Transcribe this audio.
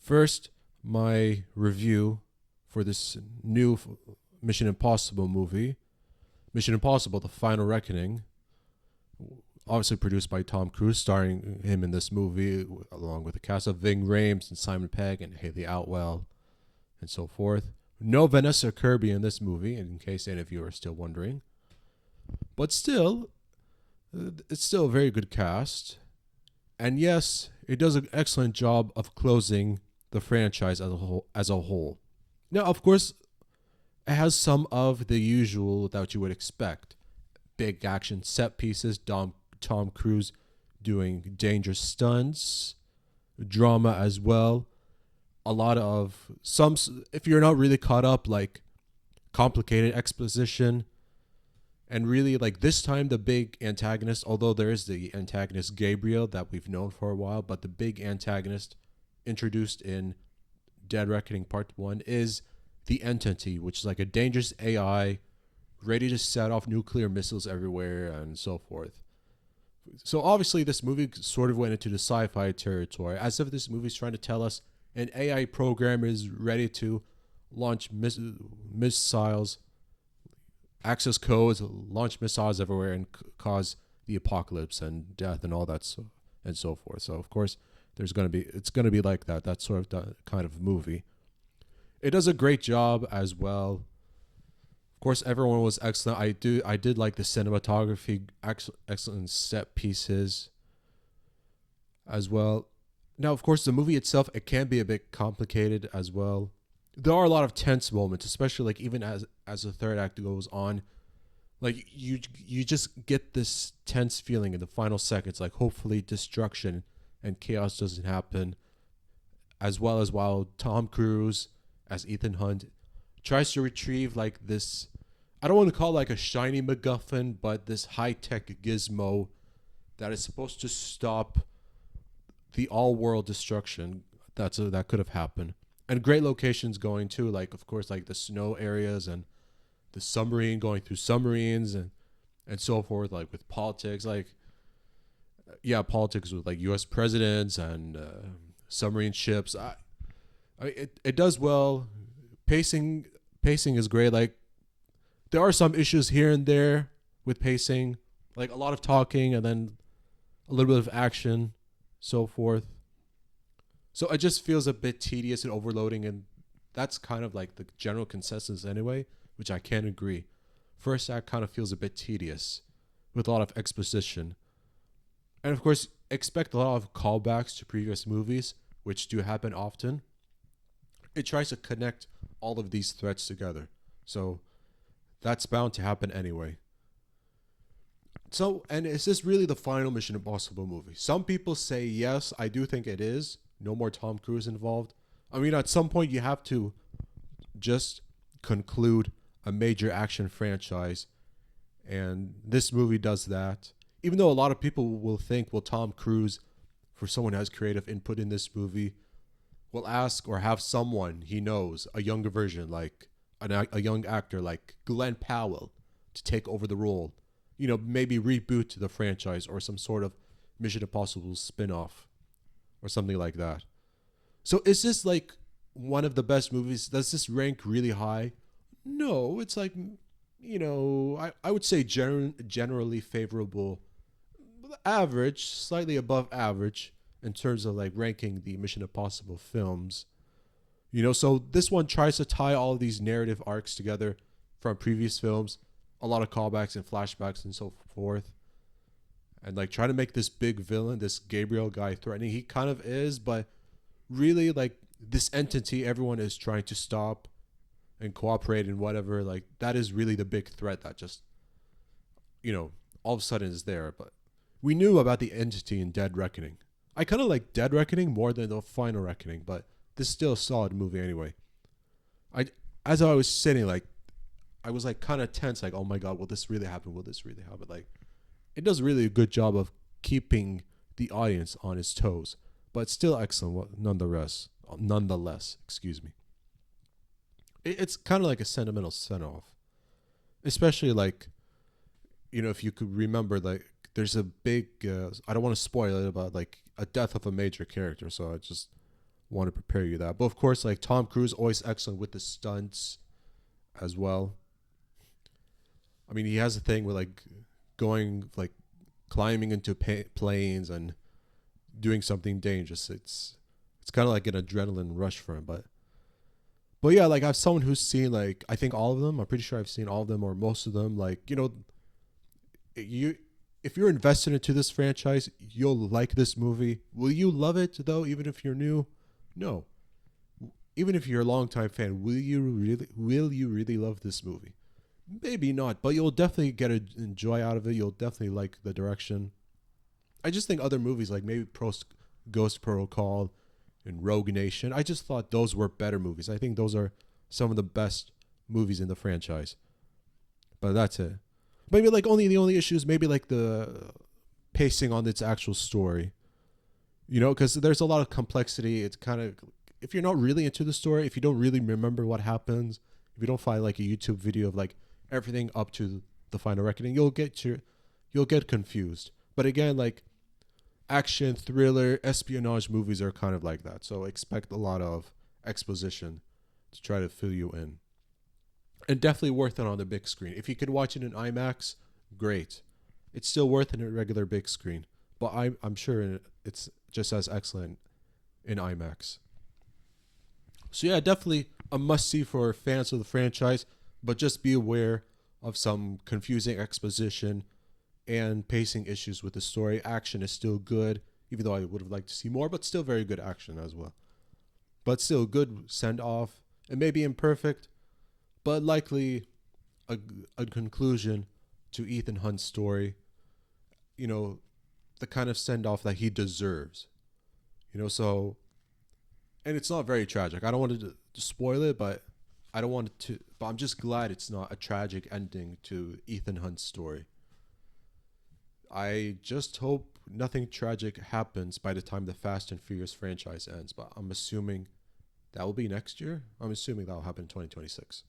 First, my review for this new Mission Impossible movie, Mission Impossible: The Final Reckoning, obviously produced by Tom Cruise, starring him in this movie along with the cast of Ving Rhames and Simon Pegg and Hayley Atwell and so forth. No Vanessa Kirby in this movie, in case any of you are still wondering. But still, it's still a very good cast. And yes, it does an excellent job of closing the franchise as a whole. Now, of course, it has some of the usual that you would expect. Big action set pieces, Tom Cruise doing dangerous stunts, drama as well. A lot of some, if you're not really caught up, like complicated exposition. And really, like this time, the big antagonist, although there is the antagonist Gabriel that we've known for a while, but the big antagonist introduced in Dead Reckoning Part 1 is the Entity, which is like a dangerous AI ready to set off nuclear missiles everywhere and so forth. So obviously, this movie sort of went into the sci-fi territory, as if this movie is trying to tell us an AI program is ready to launch missiles, access codes, launch missiles everywhere, and cause the apocalypse and death and all that and so forth. So of course, it's going to be like that. That sort of kind of movie. It does a great job as well. Of course, everyone was excellent. I did like the cinematography, excellent set pieces as well. Now, of course, the movie itself, it can be a bit complicated as well. There are a lot of tense moments, especially like even as the third act goes on. Like you just get this tense feeling in the final seconds, like hopefully destruction and chaos doesn't happen. As well as while Tom Cruise as Ethan Hunt tries to retrieve like this, I don't want to call it like a shiny MacGuffin, but this high-tech gizmo that is supposed to stop the all-world destruction that could have happened. And great locations going too, like of course like the snow areas and the submarine going through submarines and so forth, like with politics, like politics with like U.S. presidents and submarine ships. It does well. Pacing is great. Like there are some issues here and there with pacing, like a lot of talking and then a little bit of action, so forth. So it just feels a bit tedious and overloading, and that's kind of like the general consensus anyway, which I can agree. First act kind of feels a bit tedious with a lot of exposition. And of course, expect a lot of callbacks to previous movies, which do happen often. It tries to connect all of these threads together. So that's bound to happen anyway. So, and is this really the final Mission Impossible movie? Some people say yes, I do think it is. No more Tom Cruise involved. I mean, at some point you have to just conclude a major action franchise. And this movie does that. Even though a lot of people will think, well, Tom Cruise, for someone who has creative input in this movie, will ask or have someone he knows, a younger version, like a young actor like Glenn Powell, to take over the role. You know, maybe reboot the franchise or some sort of Mission Impossible spin-off or something like that. So is this like one of the best movies? Does this rank really high? No, it's like, you know, I would say generally favorable, average, slightly above average in terms of like ranking the Mission Impossible films. You know, so this one tries to tie all of these narrative arcs together from previous films, a lot of callbacks and flashbacks and so forth. And like try to make this big villain, this Gabriel guy, threatening. He kind of is, but really like this entity everyone is trying to stop and cooperate and whatever, like that is really the big threat that just, you know, all of a sudden is there. But we knew about the entity in Dead Reckoning. I kind of like Dead Reckoning more than the Final Reckoning, but this is still a solid movie anyway. As I was sitting, like I was like kind of tense, like, oh my god, will this really happen? Will this really happen? Like, it does really a good job of keeping the audience on its toes, but still excellent nonetheless. Excuse me. It's kind of like a sentimental send-off, especially like, you know, if you could remember, like there's a big I don't want to spoil it, about like a death of a major character, so I just want to prepare you that. But of course, like Tom Cruise, always excellent with the stunts as well. I mean, he has a thing with like going like climbing into planes and doing something dangerous. It's kind of like an adrenaline rush for him. But yeah, like I've someone who's seen like I think all of them. I'm pretty sure I've seen all of them or most of them. Like you if you're invested into this franchise, you'll like this movie. Will you love it though? Even if you're new, no. Even if you're a longtime fan, will you really love this movie? Maybe not, but you'll definitely get a enjoy out of it. You'll definitely like the direction. I just think other movies like maybe Ghost Protocol and Rogue Nation, I just thought those were better movies. I think those are some of the best movies in the franchise. But that's it. Maybe like the only issue is maybe like the pacing on its actual story. Because there's a lot of complexity. It's kind of, if you're not really into the story, if you don't really remember what happens, if you don't find like a YouTube video of like everything up to the final reckoning, you'll get confused. But again, like action, thriller, espionage movies are kind of like that. So expect a lot of exposition to try to fill you in. And definitely worth it on the big screen. If you could watch it in IMAX, great. It's still worth it in a regular big screen. But I'm sure it's just as excellent in IMAX. So yeah, definitely a must-see for fans of the franchise. But just be aware of some confusing exposition and pacing issues with the story. Action is still good, even though I would have liked to see more, but still very good action as well. But still good send-off. It may be imperfect, but likely a conclusion to Ethan Hunt's story. The kind of send-off that he deserves. So, and it's not very tragic. I don't want to spoil it, but I don't want it to, but I'm just glad it's not a tragic ending to Ethan Hunt's story. I just hope nothing tragic happens by the time the Fast and Furious franchise ends, but I'm assuming that will be next year. I'm assuming that will happen in 2026.